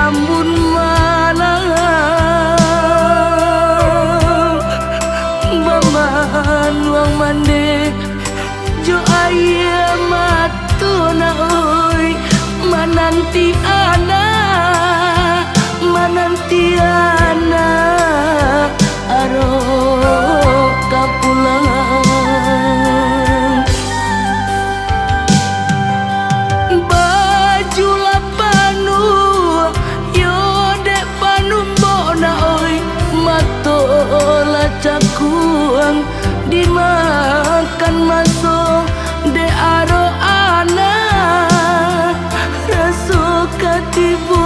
ambun malang baman wang mande jo aya matuna oi mananti ana aro kapulang baju lapanu yo dek panumbona oi matola cakuang dimakan masuk de aro ana raso katibo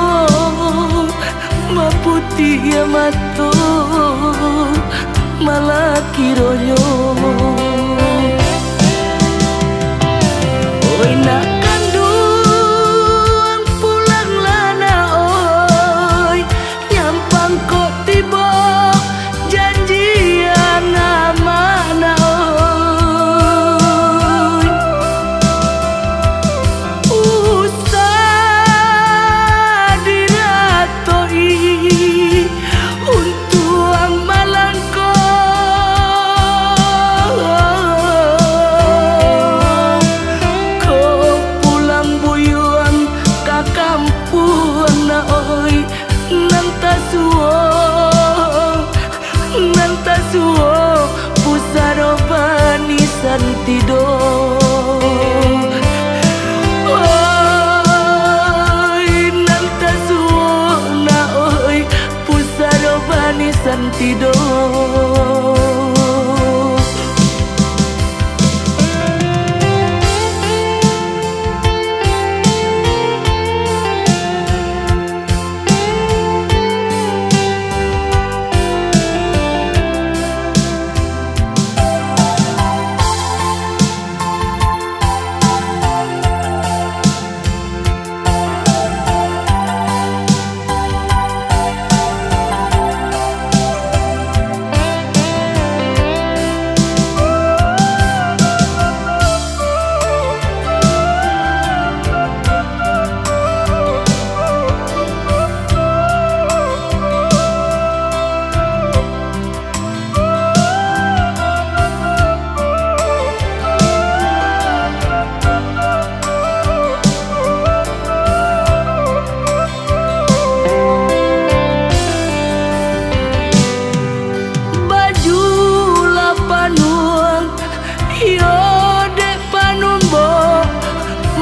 maputi ya mato malah kironyo oi nak kandung pulang lana oi nyampang kok tiba janji yang mana oi usah diratoi untuang malangko kau pulang buyuan ka kampung na oi nantasuo pusaro bani santido oi nantasuo na oi pusaro bani santido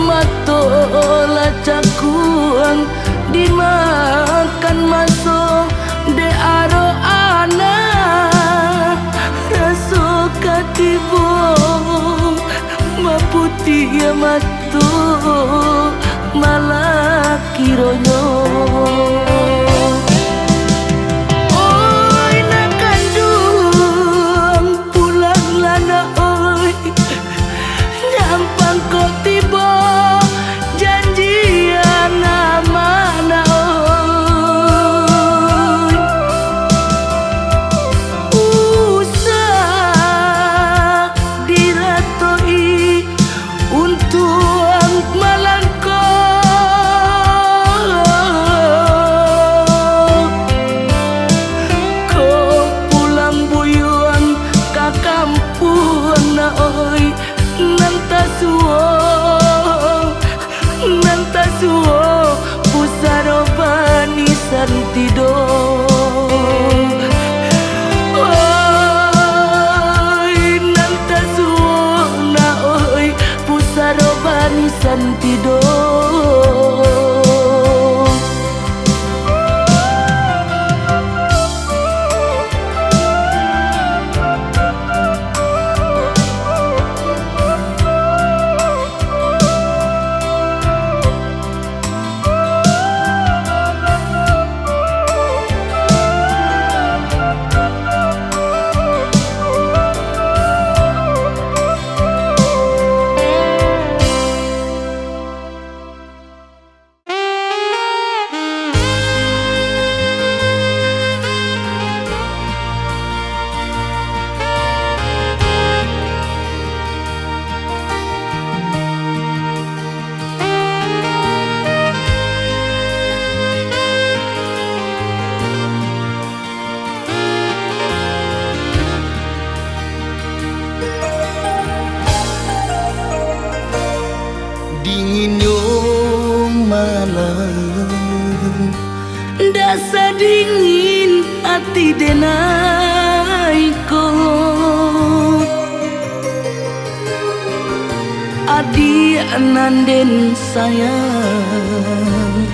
matola cakuang dimakan masuk de aro ana raso katibo maputi ya matu malah kironyo oi nak kandung pulang lana oi nyampang kok tiba nantasuo pusaro bani santido oi nantasuo na oi pusaro bani santido Dasa dingin hati denai ko Adi ananden sayang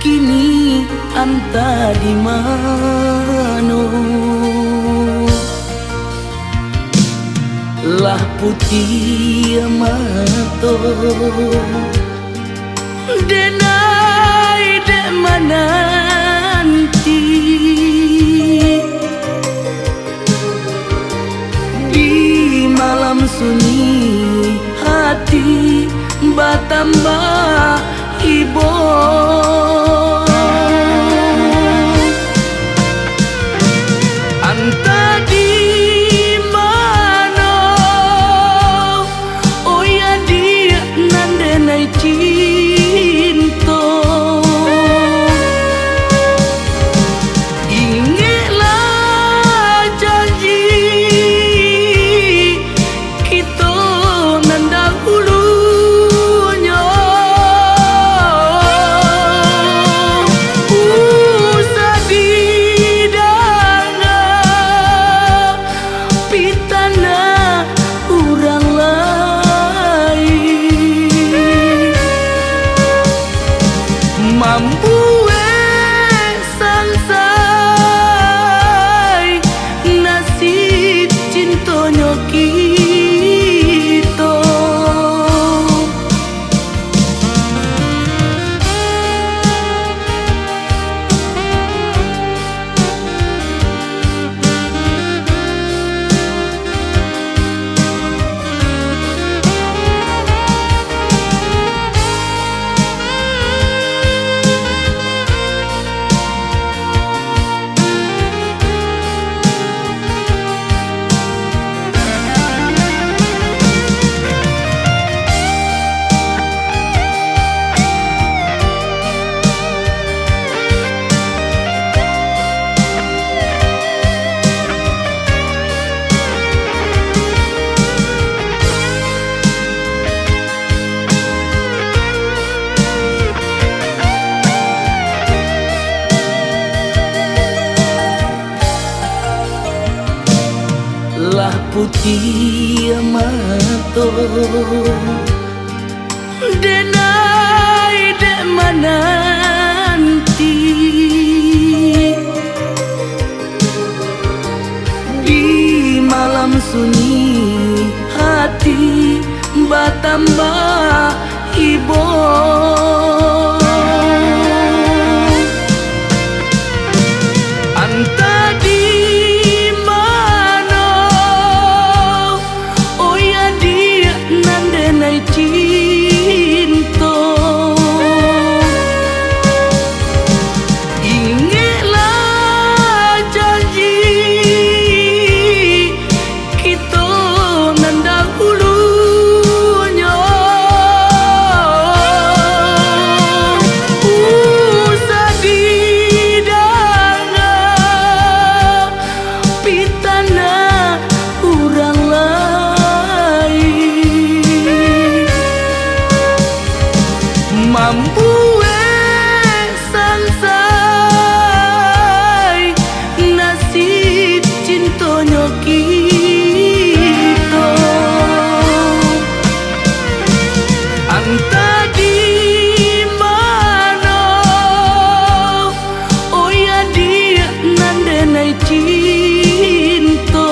Kini anta di mano Lah putih mato Denai dek menanti Di malam sunyi hati bertambah hibur Anta di mana Oh ya dia nandenai cinta Ingatlah janji kita nanda hulunya Sadidana pitana urang lain Mampu sansai nasib cintonyo kita Lah putih mato Denai dek menanti Di malam sunyi hati bertambah hibur Anta di cinta Ingatlah janji kita nanda hulunya Sadidana pitana urang lain Mampu sansai nasib cintonyo kita Anta di mana Oh ya dia nandenai cinta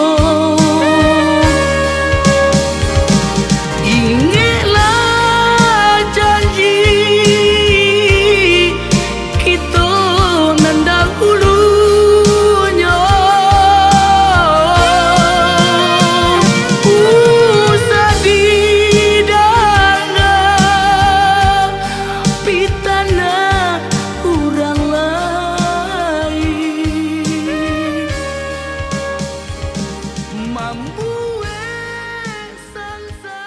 Ingatlah janji kita nanda hulunya Sadidana pitana urang lain Mampu sansai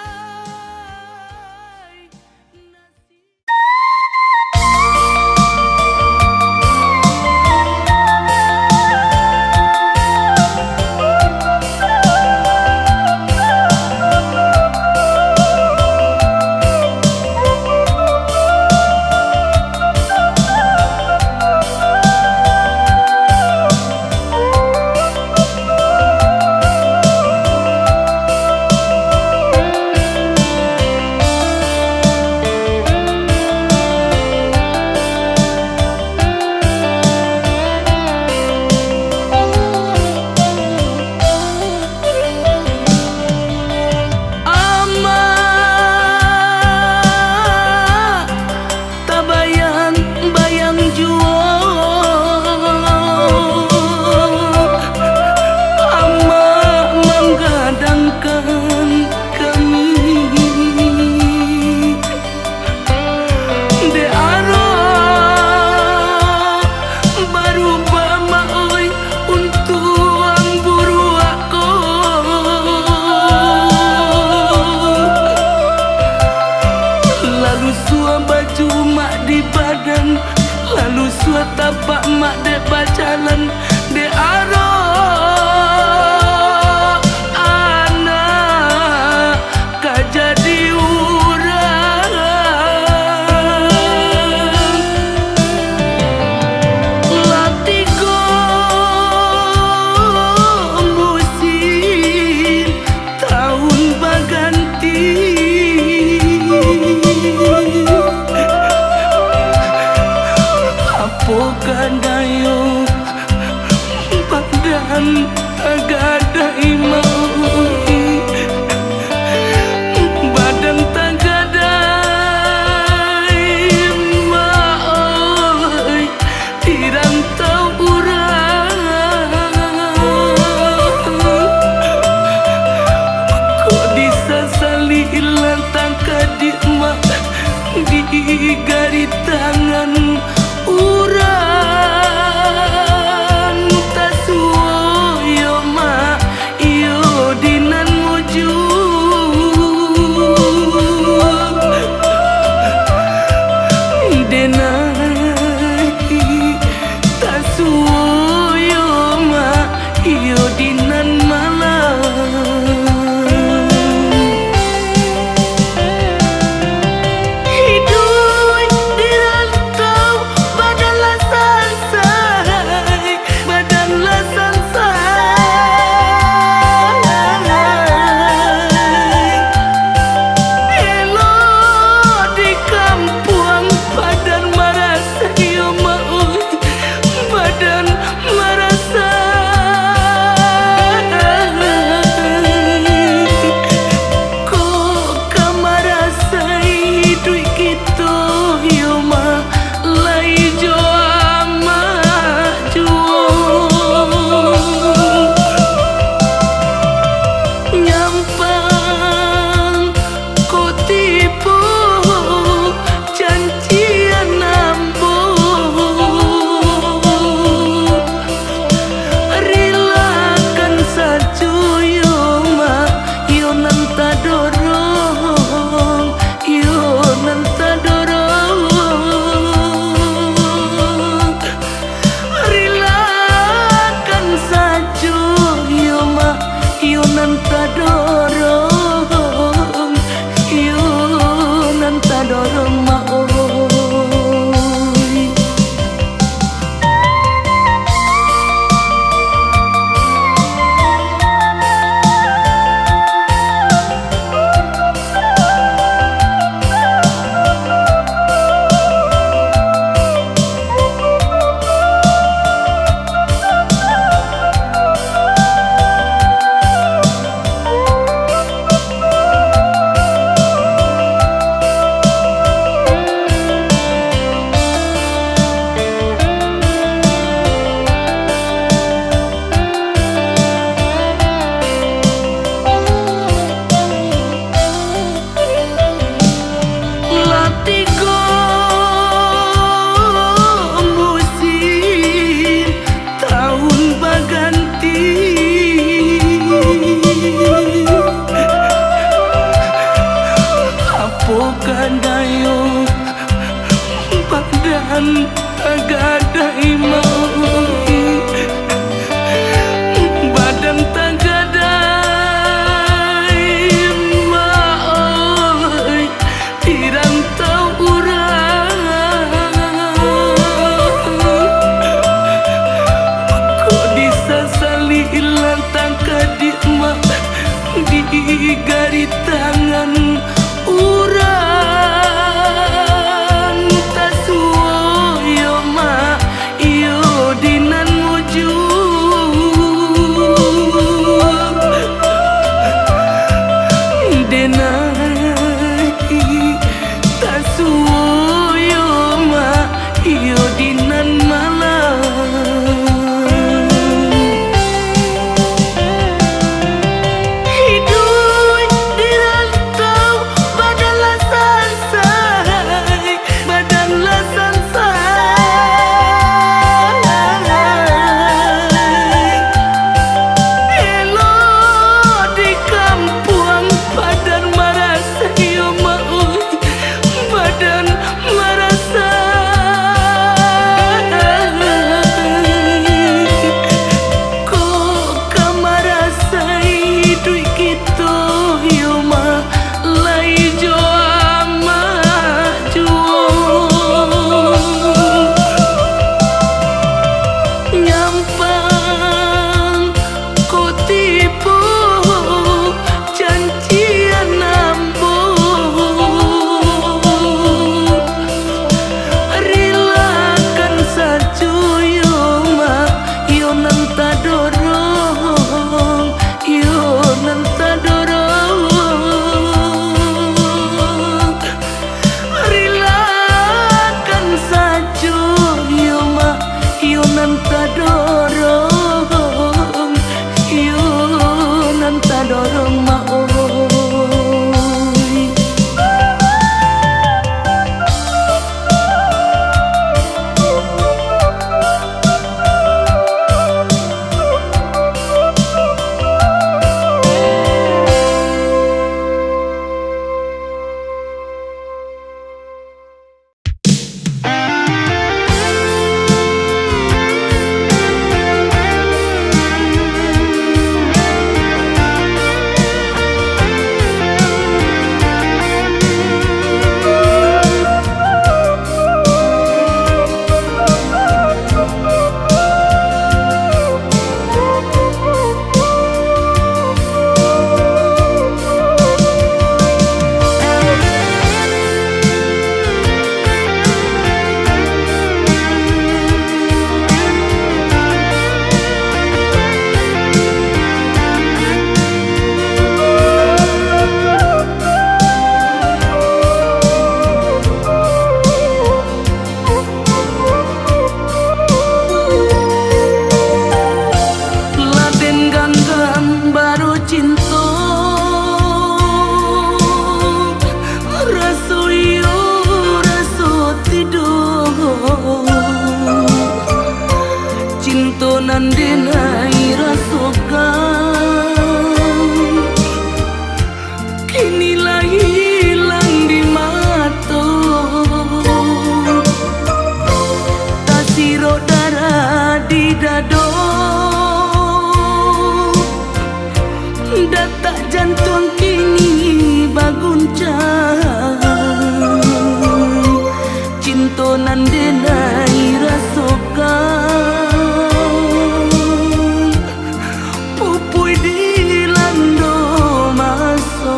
gari tangan uran tasuyo ma iyo dinan muju denai tasuyo ma iyo dinan malam hidup cinta rasa yo rasa tidur cinta nan denai rasakan kini lah hilang di mata tak sirok darah di dada detak jantung kini baguncang cinta nan denai rasakan pupui di lando masa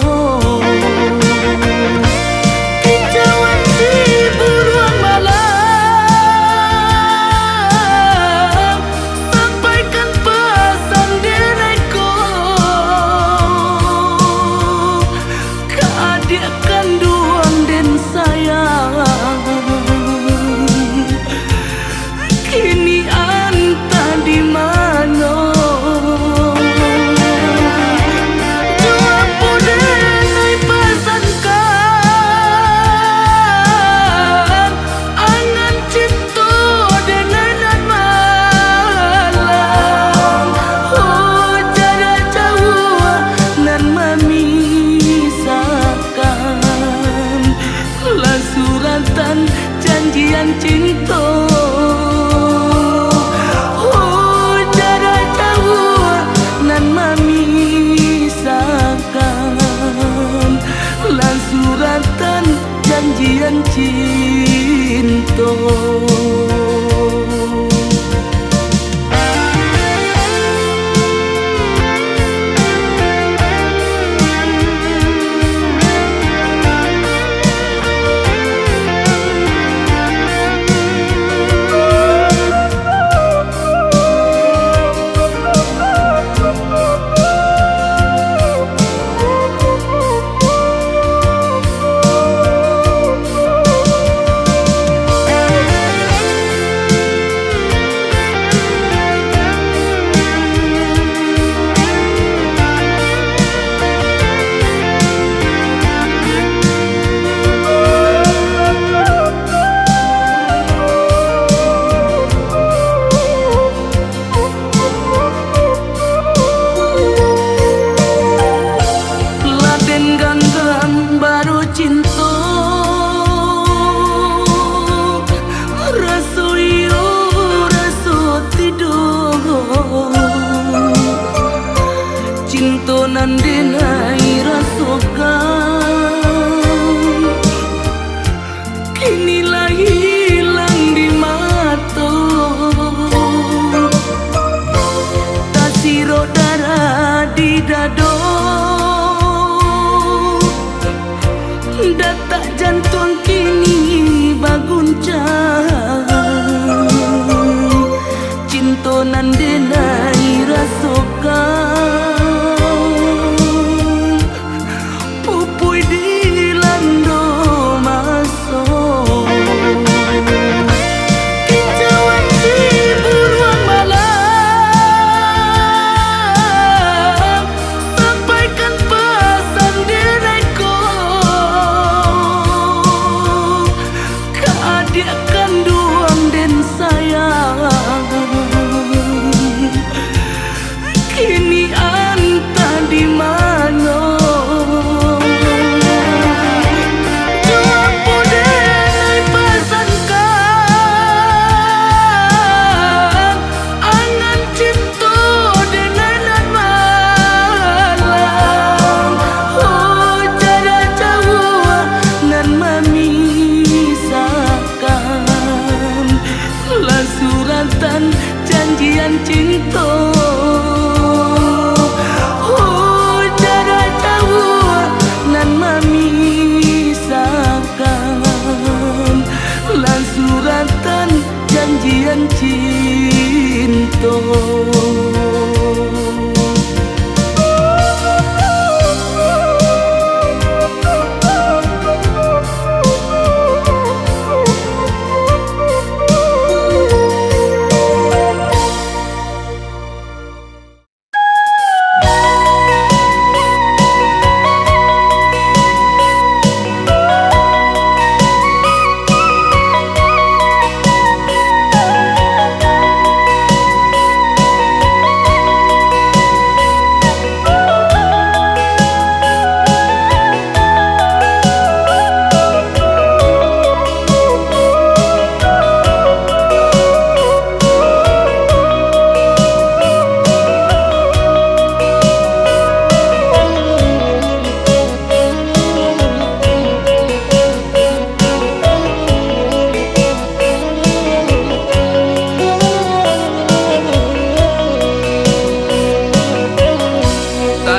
kicauan si buruan malam sampaikan pesan denaiku ke adik kandung dan sayang kini anta di mana jawabku denai pesankan angan cinta denai nan malam oh jarak jauh nan memisahkan lah suratan janjian cinta oh jarak jauh nan memisahkan lan suratan janjian cinta. Baru cinta rasa yo rasa tidur cinta nan denai rasakan kini lah hilang di mata tak sirok darah di dada detak jantung kini baguncang cinta nan denai rasakan pupui di lando masa kicauan si buruan malam sampaikan pesan denaiku ke adik kandung dan sayang kini anta di mana jawabku denai pesankan angan cinta denai nan malam oh jarak jauh nan memisahkan lah suratan janjian cinta oh jarak jauh nan memisahkan lah suratan janjian cinta.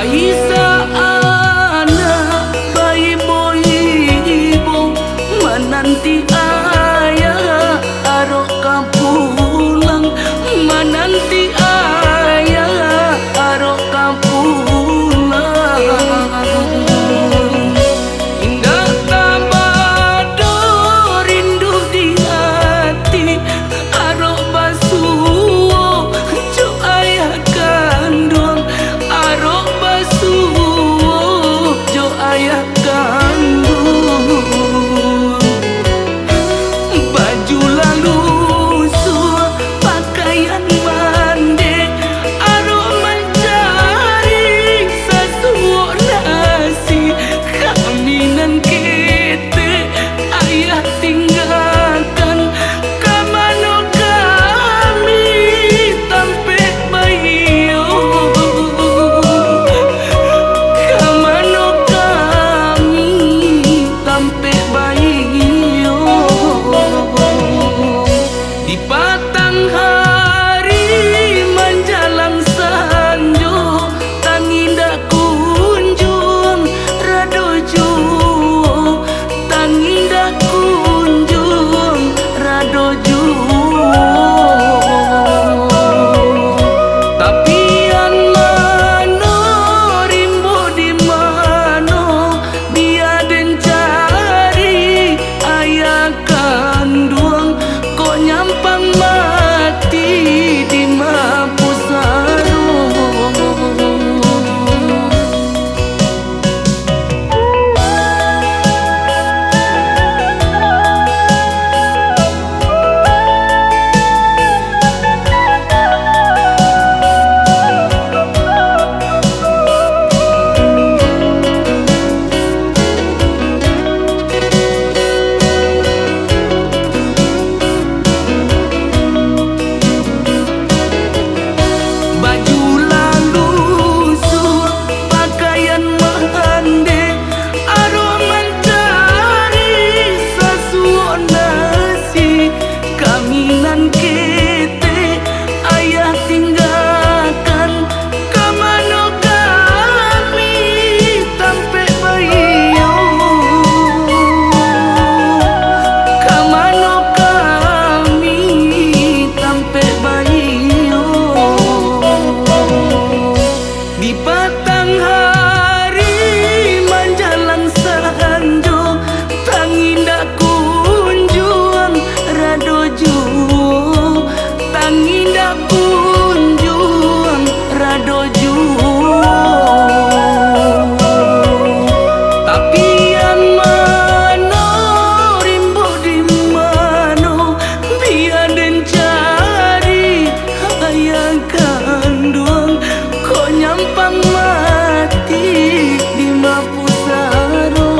Raisa anak bayi boibo menanti ayah arok kapulang, menanti ayah arok kapulang. Indah tambah rindu di hati arok basuh jo ayah kandung, arok basuh jo ayah kandung. Baju lalu suah pakaian mandi arok mencari sesuap nasi, kaminan kita ayah tinggalkan, kamano kami tampe bayo, kamano kami tampe bayo. Di patang hari menjalang sanjo tanginda kunjung radojo, tanginda kunjung radojo. Tapian mano rimbo di mano dia den cari ayah kandung, kok nyampang mati di Mapusaro. Baju lalu suah pakaian mandi arok mencari sesuap nasi, kaminan kita ayah tinggalkan, kamano kami tampe bayo, kamano kami tampe bayo. Di patang hari menjalang sanjo tanginda kunjung radojo, tanginda kunjung radojo. Tapian mano rimbo di mano dia den cari ayah kandung, kok nyampang mati di Mapusaro.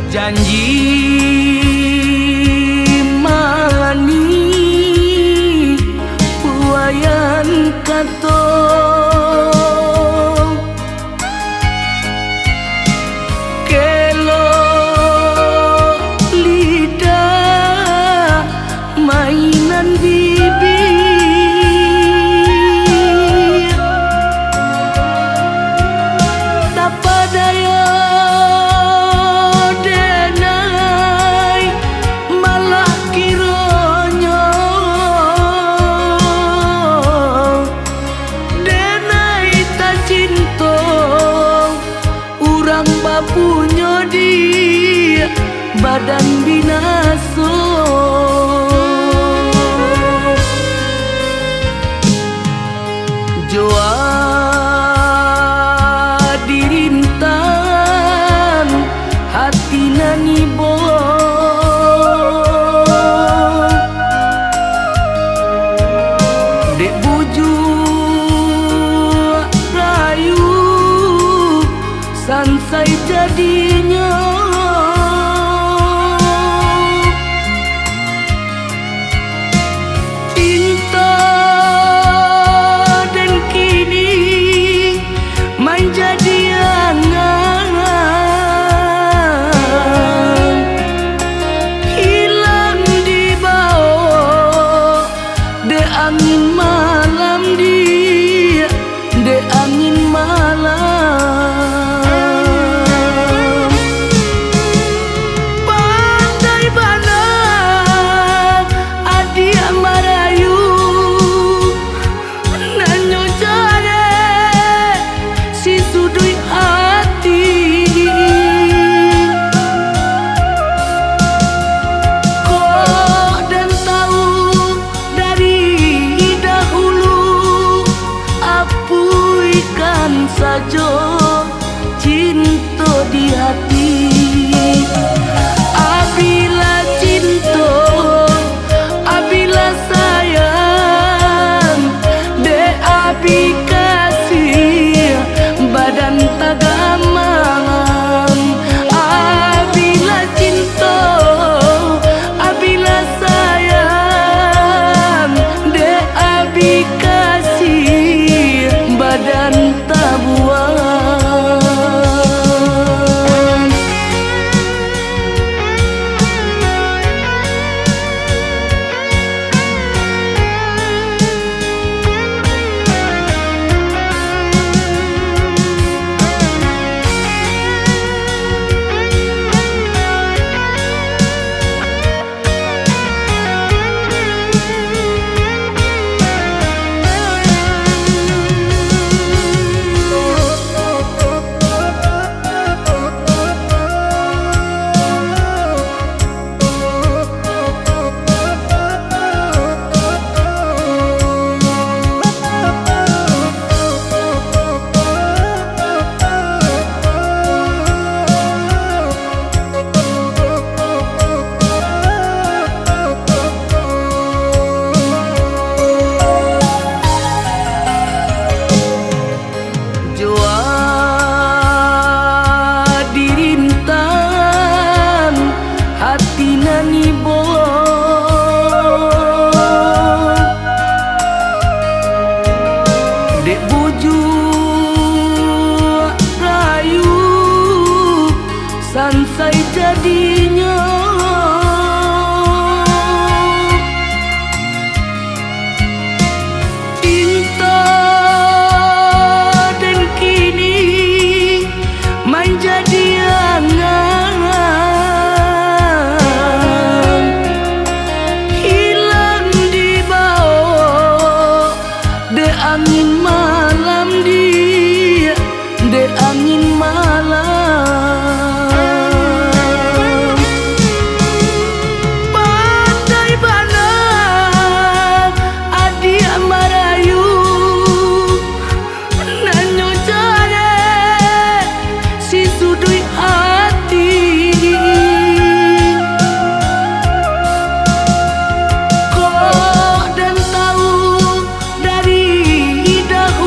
Janji mani buayan katong kelo lidah mainan bibir badan binaso. Joa dirintan hati nani bo, dek buju rayu sansai jadinya. Cinta dan kini main jadi angan, hilang di bawah de angin malam, dia de angin malam. Pandai banang adia marayu nanyo jare si sudui hati. Kok dan tahu dari dahulu apuikan saja cinta di hati. Apabila cinta, apabila sayang, de abi kasih badan tagaman. Apabila cinta, apabila sayang, de abi kasih badan tabuan. Joa dirintan hati nani bo, dek buju rayu sansai jadinya. Cinta dan kini main jadi angan, hilang di bawah de angin malam, dia de angin malam. Pandai banang adia marayu nanyo jare si sudui hati. Kok dan tahu dari dahulu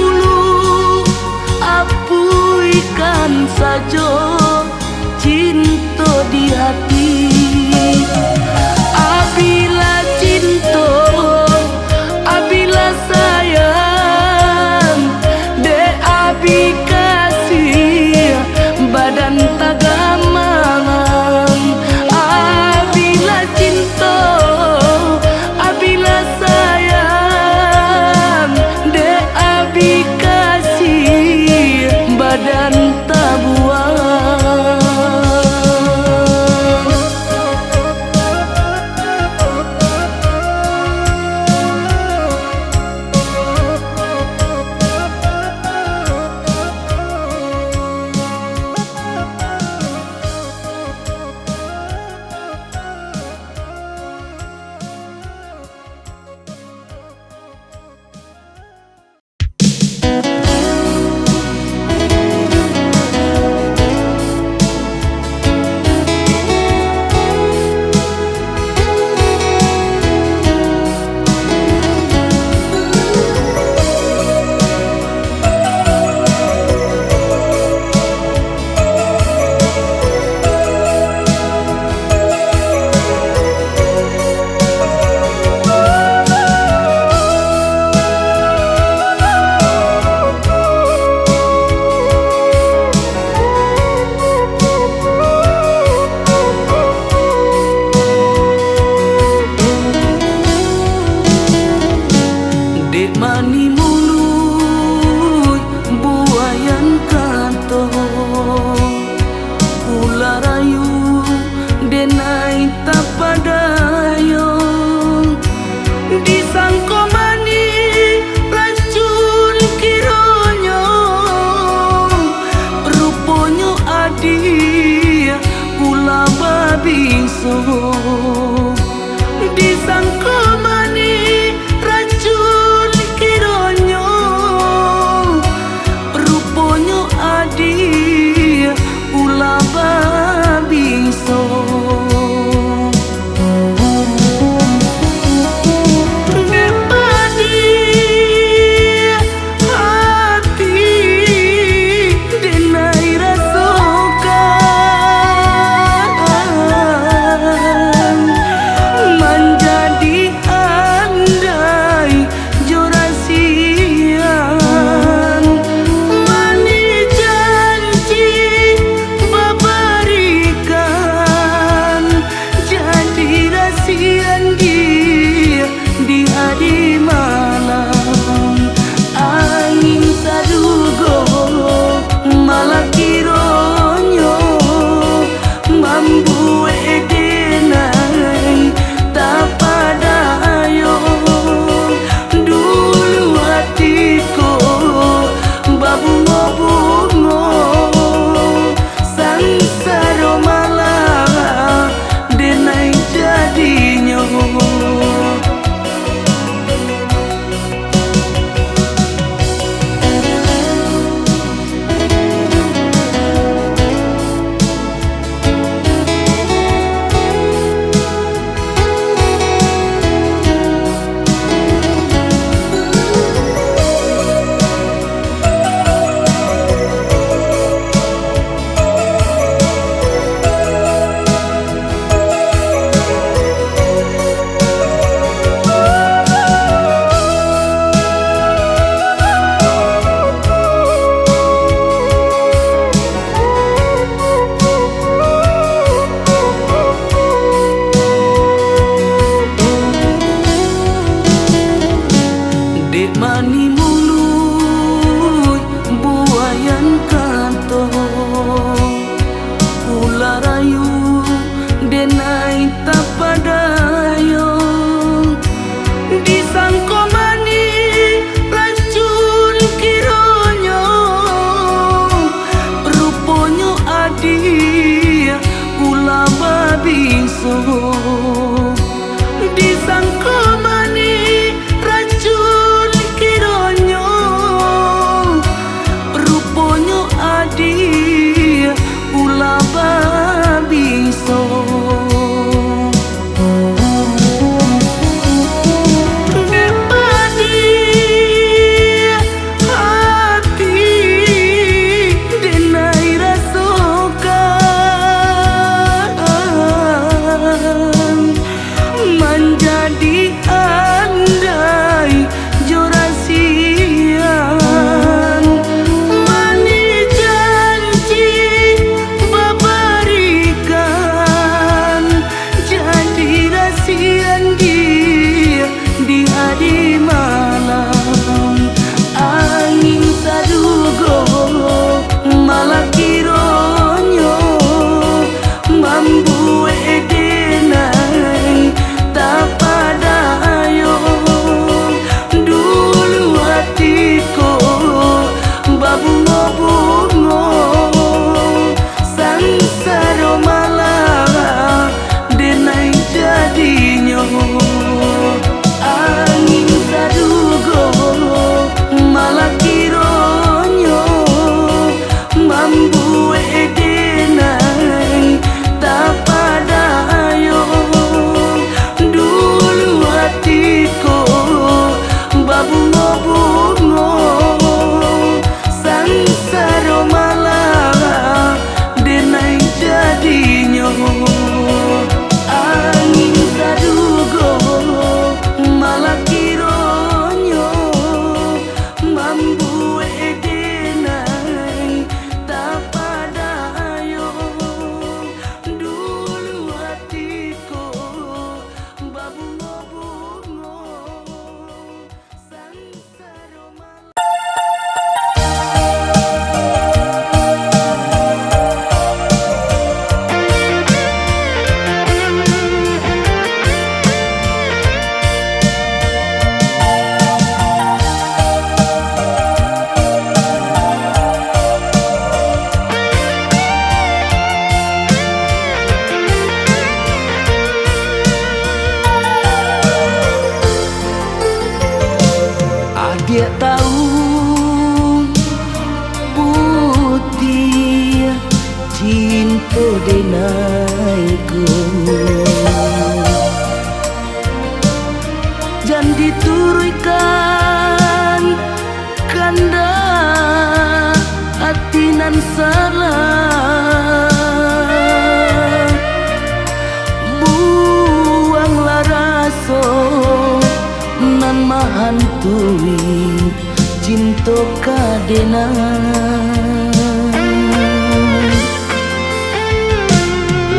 cinta kadena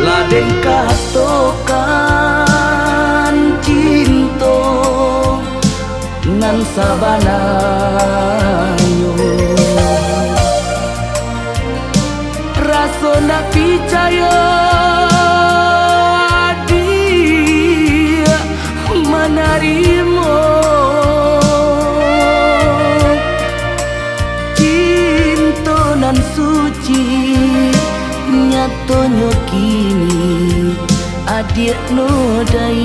laden katokan cinta nan sabanayo rasona percaya dia menerima cinta nan suci nyatonyo kini adik nodai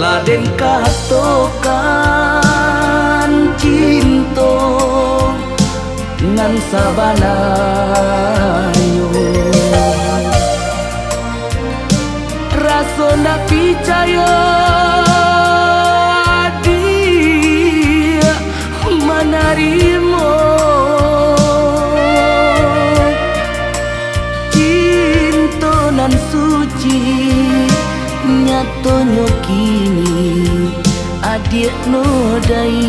laden katokan cinta ngan sabanayo rasona percaya dia menerima cinta nan suci nyatonyo kini adik nodai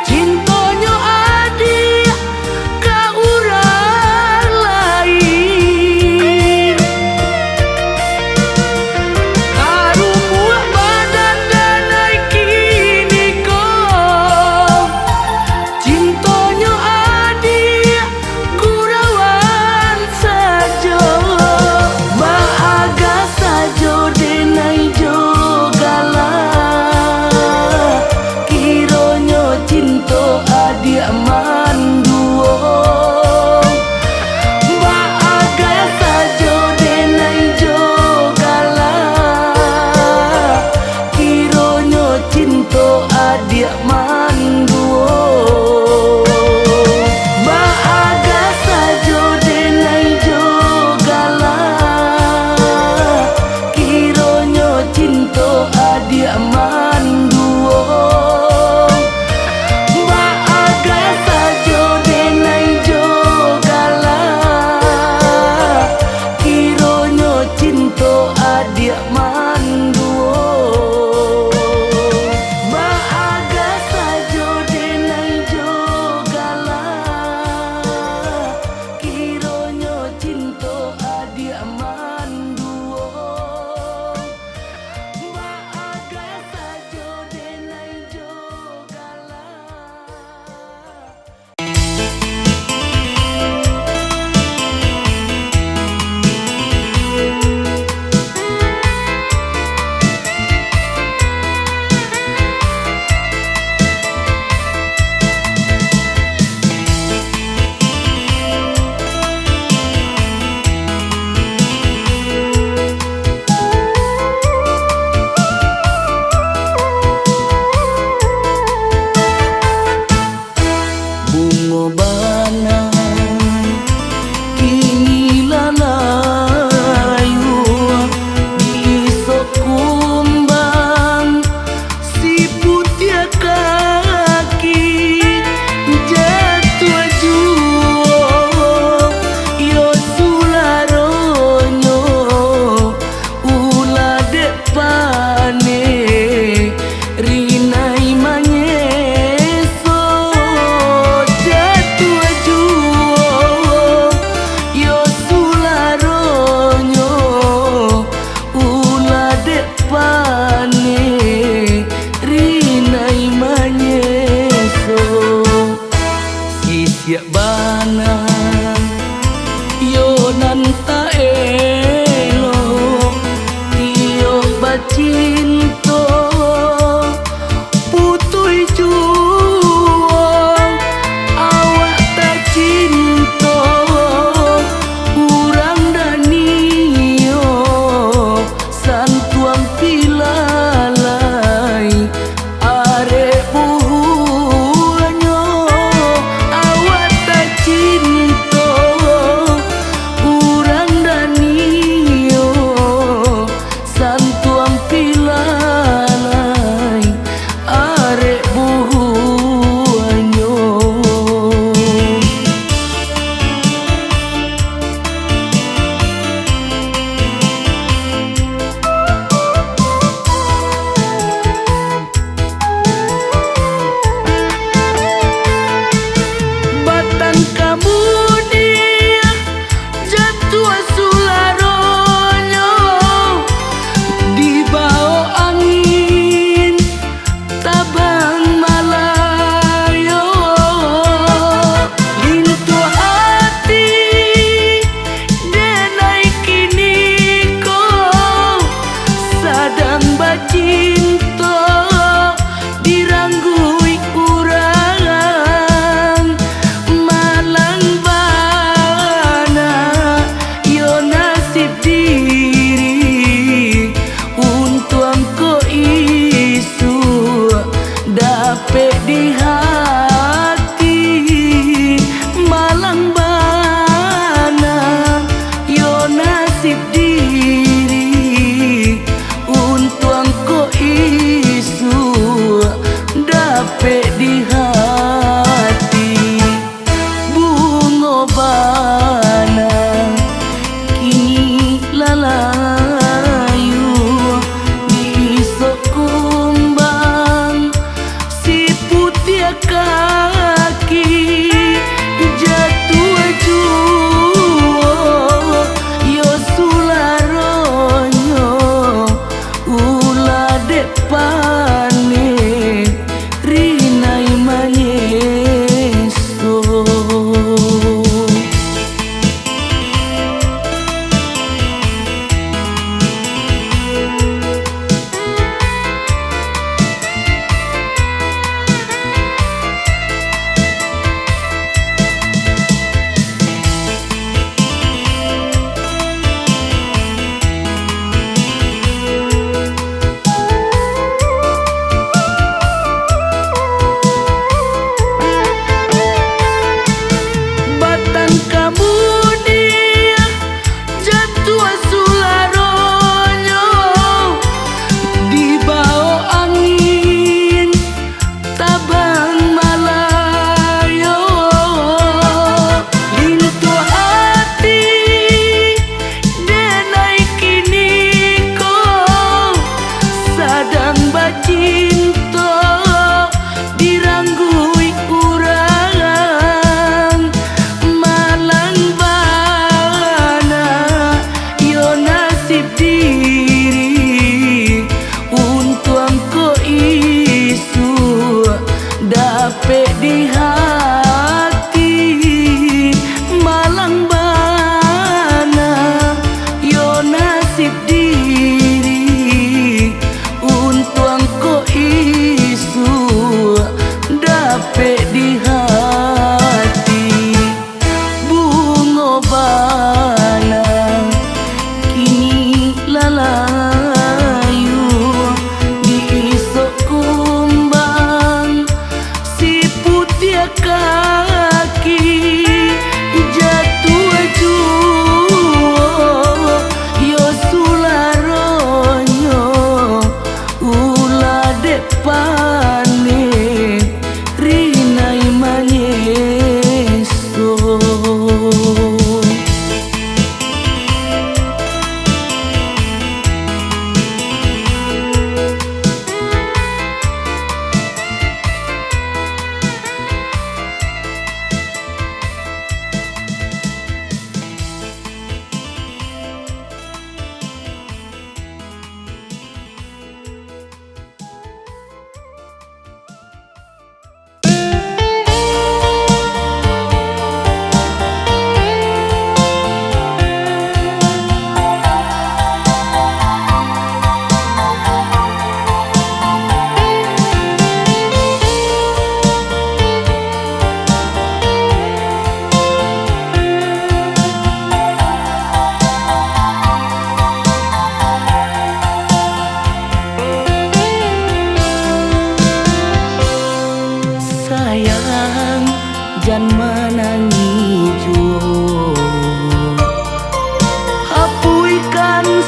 cinta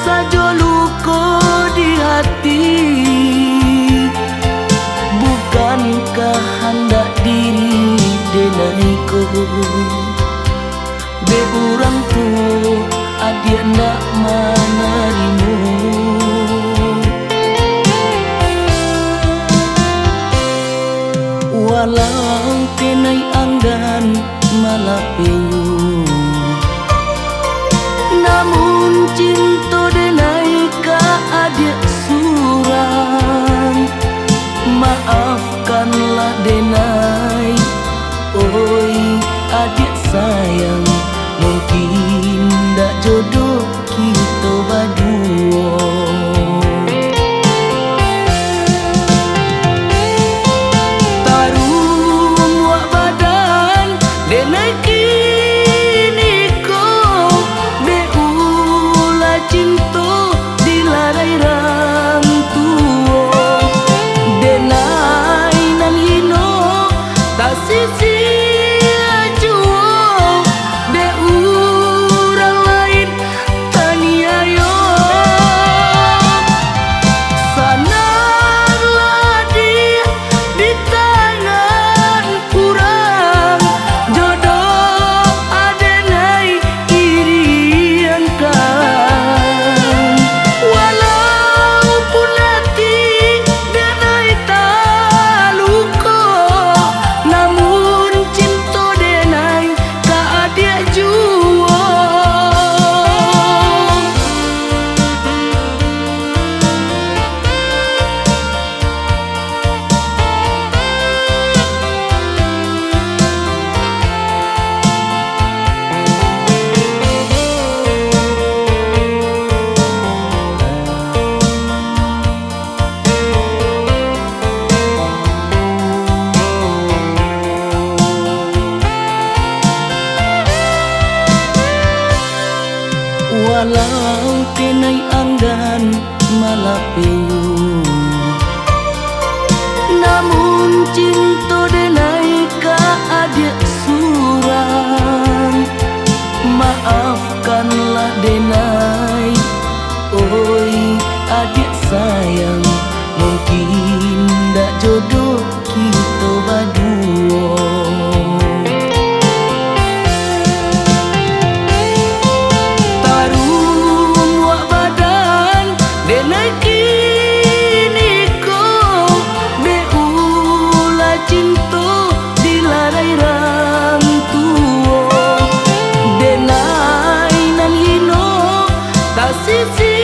saja luka di hati. Bukankah hendak diri denaiku be urang tu adia nak menerimu. Walau tenai anggan malah penyu, namun cinta denai ka adik surang. Maafkanlah denai, oi adik sayang, mungkin dak jodoh kita berdua. Tarung wak badan denai kini ko be ulah cinta dilarai ram tua. Denai nan hino tak sisi walau tenai anggan malah penyu, namun cinta denai ka adik surang. Maafkanlah denai, oi adik sayang, mungkin dak jodoh kita berdua. Sisi